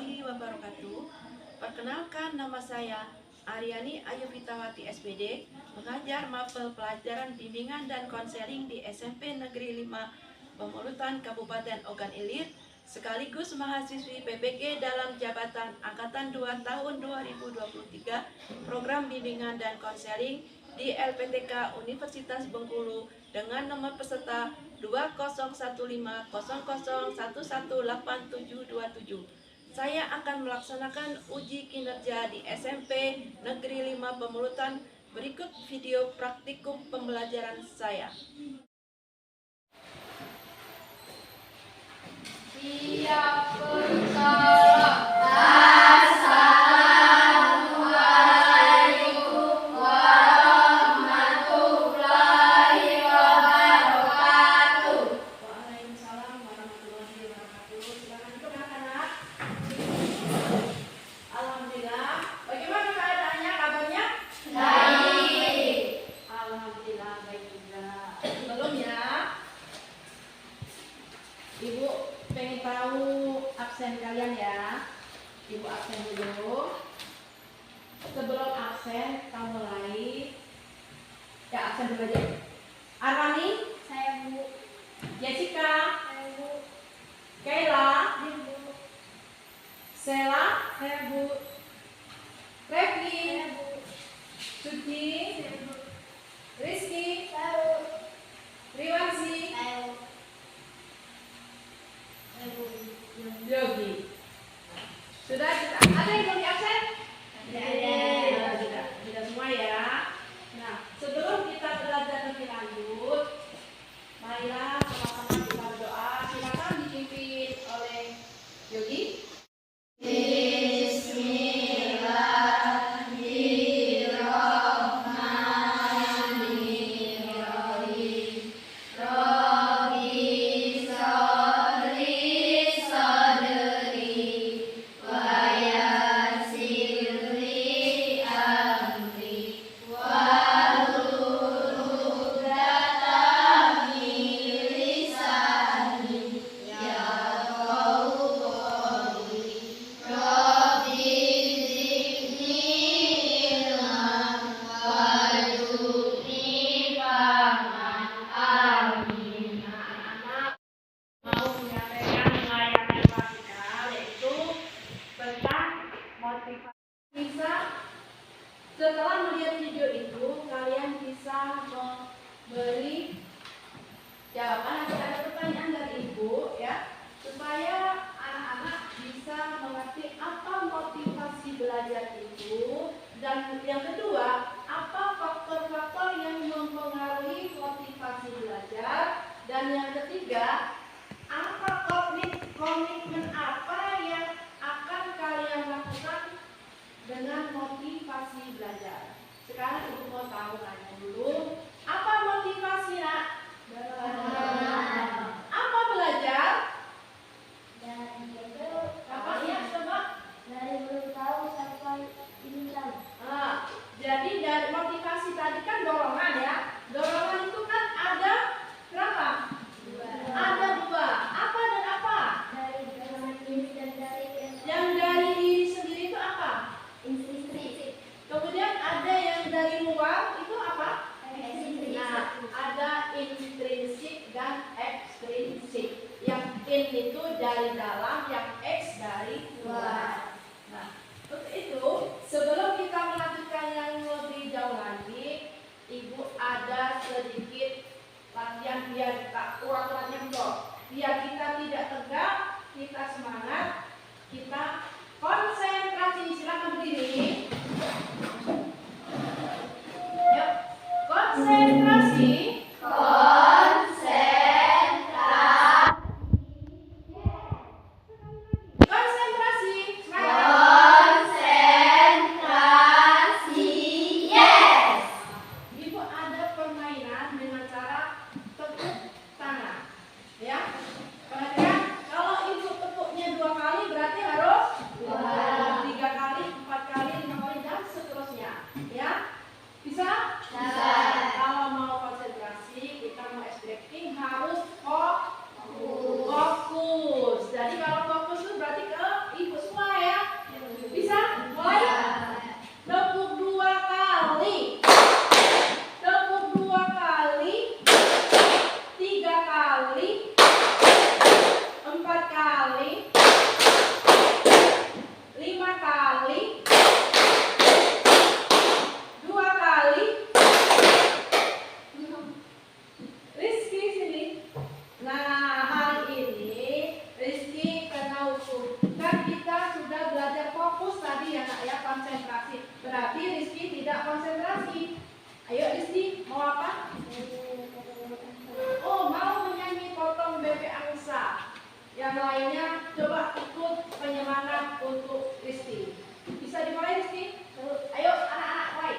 warahmatullahi wabarakatuh. Perkenalkan, nama saya Aryani Ayuvitawati SPD, mengajar mapel pelajaran bimbingan dan konseling di SMP Negeri 5 Pemulutan Kabupaten Ogan Ilir, sekaligus mahasiswi PBG dalam jabatan Angkatan 2 tahun 2023, program bimbingan dan konseling di LPTK Universitas Bengkulu dengan nomor peserta 201500118727. Saya akan melaksanakan uji kinerja di SMP Negeri 5 Pemulutan. Berikut video praktikum pembelajaran saya. Siap bersalah. Ibu pengen tahu absen kalian ya. Ibu absen dulu. Sebelum absen, kita mulai. Ya, absen dulu aja. Arwani? Saya Bu. Jessica? Saya Bu. Kayla? Saya Bu. Sela? Saya Bu. Revi? Saya Bu. Suci? Saya Bu. Rizky? Saya Bu. Riwansi? Saya Bu. Yogi. Sudah kita ada yang belum absen? Sudah semua ya. Nah, sebelum kita belajar lebih lanjut, marilah sama-sama kita berdoa. Silakan dipimpin oleh Yogi. Setelah melihat video itu, kalian bisa memberi jawaban. Nanti ada pertanyaan dari ibu ya, supaya anak-anak bisa mengerti apa motivasi belajar itu, dan yang kedua, apa faktor-faktor yang mempengaruhi motivasi belajar, dan yang ketiga, apa komitmen apa yang akan kalian lakukan dengan motivasi belajar. Sekarang ibu mau tahu, tanya dulu, apa motivasi nak? Apa belajar? Apa ya, coba? Dari belum tahu sampai ini tahu. Jadi dari motivasi tadi kan dorongan ya. Dorongan itu kan ada berapa? Ada dua. Apa dan apa? Dari ini dan dari Yang dari diri sendiri itu apa? intrinsik. Kemudian ada yang dari luar, itu apa? Intrinsik. Nah, ada intrinsik dan ekstrinsik. Yang in itu dari dalam, yang X dari luar. Nah, untuk itu, sebelum kita melanjutkan yang lebih jauh lagi, Ibu ada sedikit latihan biar kita urat-uratnya blok. Biar kita tidak tegak, kita semangat, kita konsentrasi. Silakan berdiri. Yuk, konsentrasi. Konsentrasi. Ibu ada permainan dengan cara tepuk tangan. Ya. Perhatikan, kalau ibu tepuknya 2 kali berarti harus fokus tadi ya nak ya, konsentrasi. Berarti Rizky tidak konsentrasi. Ayo Rizky, mau apa? Oh, mau menyanyi potong bebek angsa. Yang lainnya coba ikut penyemangat untuk Rizky. Bisa dimulai Rizky? Ayo anak-anak mulai.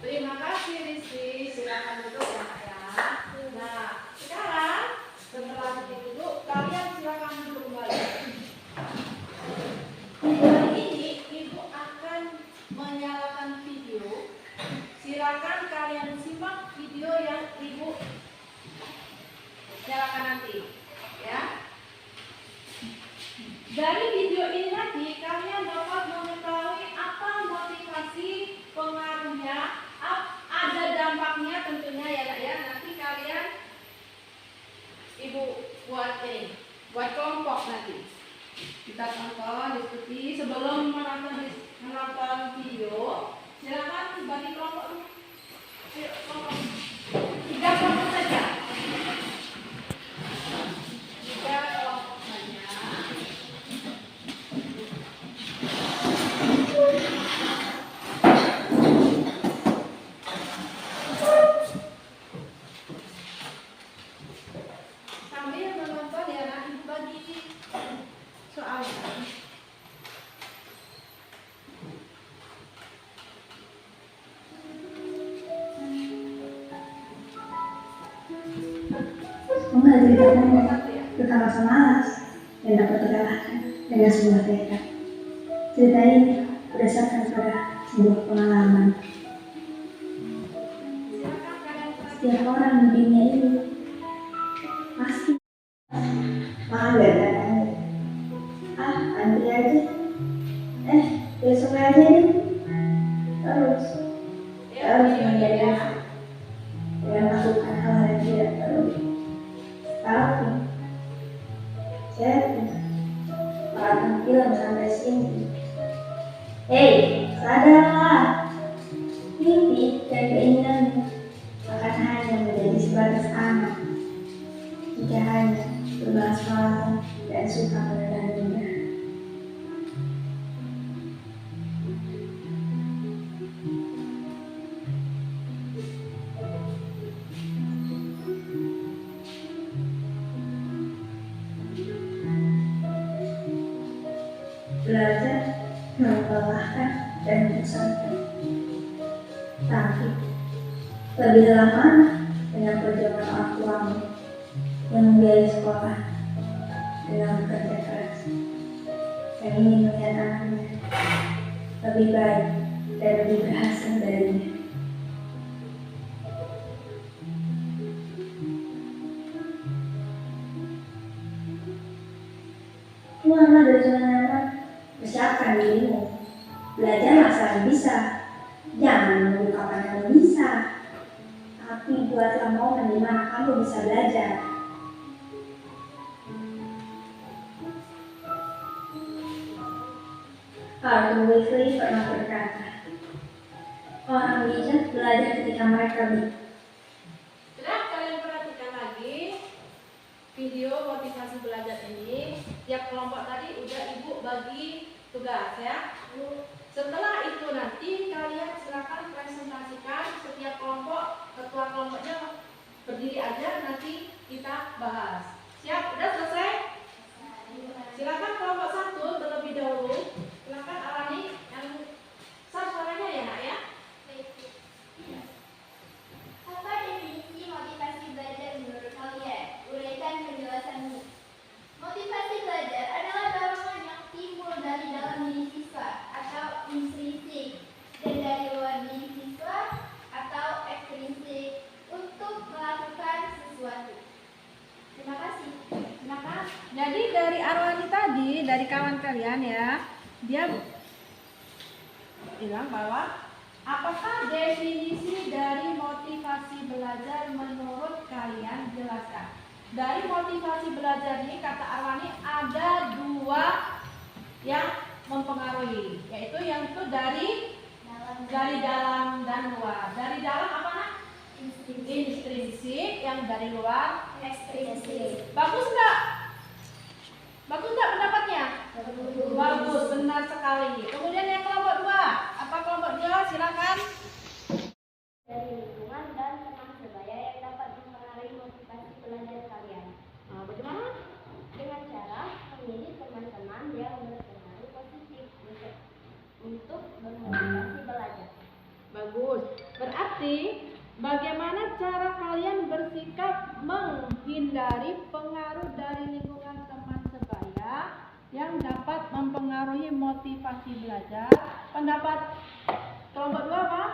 Terima kasih Rizky, silakan duduk ya nak ya. Nah, sekarang setelah duduk, kalian silakan duduk kembali. Hari ini Ibu akan menyalakan video. Silakan kalian simak video yang Ibu nyalakan nanti, ya. Dari video ini nanti kalian dapat mengetahui apa motivasi, pengaruhnya, ada dampaknya tentunya ya nak ya. Nanti kalian Ibu buat ini, buat kelompok nanti. Kita tonton, diskusi sebelum menonton video. Silakan bagi kelompok. Ayo, kelompok. 3 kelompok saja. 3 kelompok saja. Sambil menonton ya nak, Ibu bagi soalnya. Menceritakan betapa semalas yang dapat terkalahkan dengan sebuah tekad. Cerita ini berdasarkan pada sebuah pengalaman. Setiap orang di dunia ini pasti makan dagangan. Nanti aja. Besok aja nih. Terus menjadi dengan melakukan hal yang tidak perlu. Tapi saya akan bilang sampai sini. Sadarlah. Mimpi dan keinginan akan hanya menjadi sebatas angan jika hanya bermalas-malasan dan suka menunda-nunda. Belajar melelahkan dan membosankan. Tapi lebih dalam mana dengan perjuangan orang tuamu yang membiayai sekolah dengan bekerja keras, yang ingin melihat anaknya lebih baik dan lebih berhasil darinya. Keluarlah dari zona nyaman, persiapkan dirimu, belajarlah selagi bisa. Jangan menunggu kapan kamu bisa, tapi buatlah momen di mana kamu bisa belajar. Arthur Weasley pernah berkata, orang bijak belajar ketika mereka bijak. Sudah kalian perhatikan lagi video motivasi belajar ini. Tiap kelompok tadi udah Ibu bagi tugas ya. Setelah itu nanti kalian silakan presentasikan setiap kelompok, ketua kelompoknya berdiri aja, nanti kita bahas. Siap? Udah selesai? Silakan kelompok 1 terlebih dahulu. Silakan Alani yang suaranya ya nak ya. Apa definisi motivasi belajar menurut kalian? Uraikan penjelasanmu. Motivasi belajar adalah dorongan yang timbul dari dalam diri siswa atau intrinsik, dan dari luar diri siswa atau ekstrinsik untuk melakukan sesuatu. Terima kasih. Silakan. Jadi dari Arwani tadi, dari kawan kalian ya, dia bilang bahwa apakah definisi dari motivasi belajar menurut kalian? Jelaskan. dari motivasi belajar ini kata Arwani ada dua yang mempengaruhi, yaitu yang itu dari dalam dan luar. Dari dalam apa nak? Intrinsik, yang dari luar ekstrinsik. bagus nggak? Bagus nggak pendapatnya? Bagus, benar sekali. Kemudian yang kelompok 2, apa kelompok 2? Silakan. Dari lingkungan dan teman sebaya yang dapat mempengaruhi motivasi belajar kalian. Nah, bagaimana? Dengan cara memilih teman-teman yang berpengaruh positif untuk bermotivasi belajar. Bagus. Berarti bagaimana cara kalian bersikap menghindari pengaruh dari lingkungan teman sebaya yang dapat mempengaruhi motivasi belajar? Pendapat kelompok 2 apa?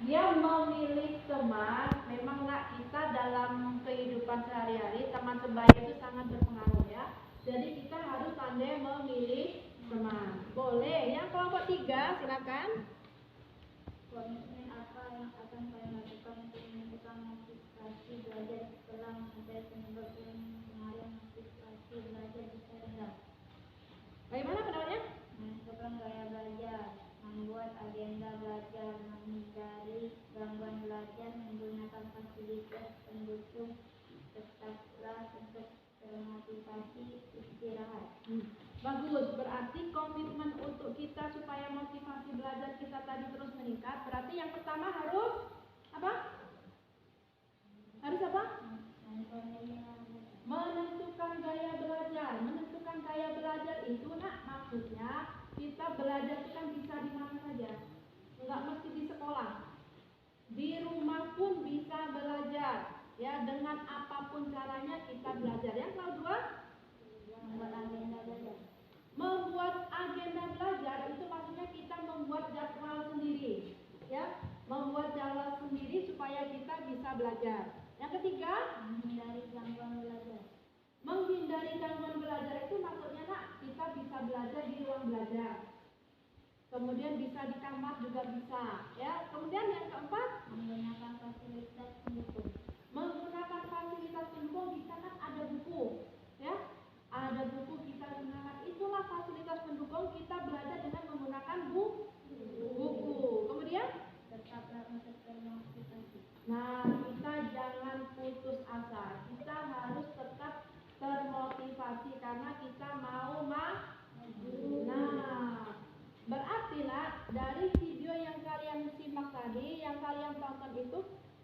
Dia memilih teman. Memang nak, kita dalam kehidupan sehari-hari teman sebaya itu sangat berpengaruh ya. Jadi kita harus pandai memilih teman. Boleh. Yang kelompok 3 silakan. Komitmen apa yang akan kalian lakukan untuk menentukan motivasi belajar setelah mencapai penyebabkan pengaruh motivasi belajar bisa rendah? Bagaimana pendapatnya? Menentukan gaya belajar, membuat agenda belajar, menghindari gangguan belajar, menggunakan fasilitas pendukung, tetaplah untuk termotivasi, istirahat. Bagus, berarti komitmen untuk kita supaya motivasi belajar kita tadi terus meningkat. Berarti yang pertama harus apa? Harus apa? Menentukan gaya belajar. Menentukan gaya belajar itu nak, maksudnya kita belajar itu kan bisa di mana saja. Enggak mesti di sekolah. Di rumah pun bisa belajar. Ya, dengan apapun caranya kita belajar. Yang kedua, Membuat agenda belajar. membuat agenda belajar itu maksudnya kita membuat jadwal sendiri, ya, membuat jadwal sendiri supaya kita bisa belajar. Yang ketiga, Menghindari gangguan belajar. menghindari gangguan belajar itu maksudnya nak, kita bisa belajar di ruang belajar, kemudian bisa di kamar juga bisa, ya. Kemudian yang keempat, Menggunakan fasilitas pendukung. menggunakan fasilitas pendukung. Kita kan ada buku, ya, ada buku kita gunakan. Itulah fasilitas pendukung kita belajar dengan menggunakan buku. Kemudian, Tetaplah untuk termotivasi. nah, kita jangan putus asa. Kita harus tetap termotivasi karena kita mau maju. Nah, berarti nak, dari video yang kalian simak tadi, yang kalian tonton itu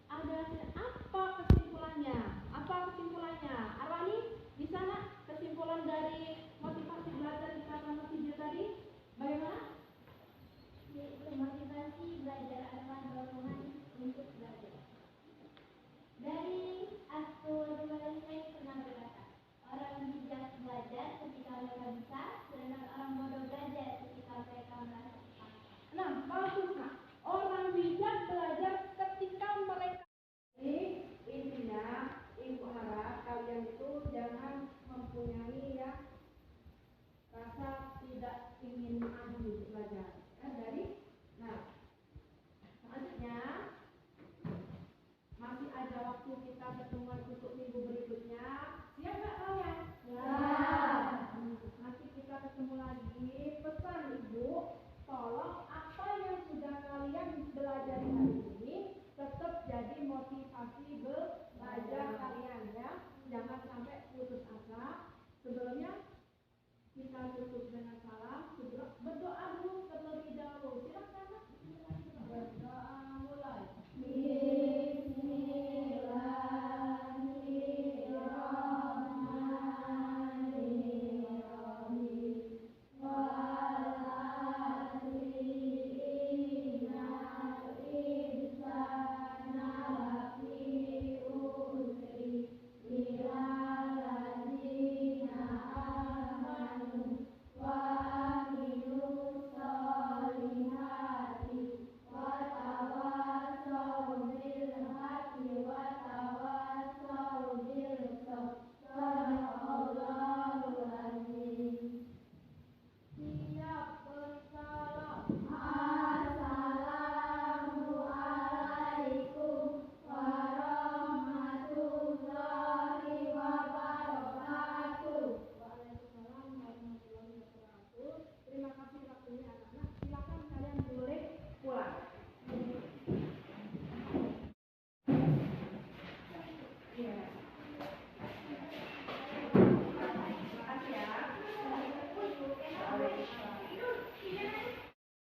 ada apa kesimpulannya? Apa kesimpulannya? Arwani, di sana kesimpulan dari motivasi belajar kita sama video tadi bagaimana? Motivasi belajar adalah dorongan untuk belajar. Dari Arthur Wellesley pernah berkata, orang bijak belajar ketika mereka bisa, sedangkan orang bodoh belajar ketika mereka merasa terpaksa. Nah, bagus nak. Orang bijak belajar ketika mereka. Intinya, ibu harap kalian itu jangan mempunyai ya rasa tidak ingin maju belajar. Nah, selanjutnya masih ada waktu kita pertemuan untuk minggu berikutnya. Siap nggak kalian? Nanti kita ketemu lagi. Pesan ibu, tolong apa yang sudah kalian belajar hari ini tetap jadi motivasi belajar kalian ya. Jangan sampai putus asa. Sebelumnya kita tutup dengan salam. Berdoa dulu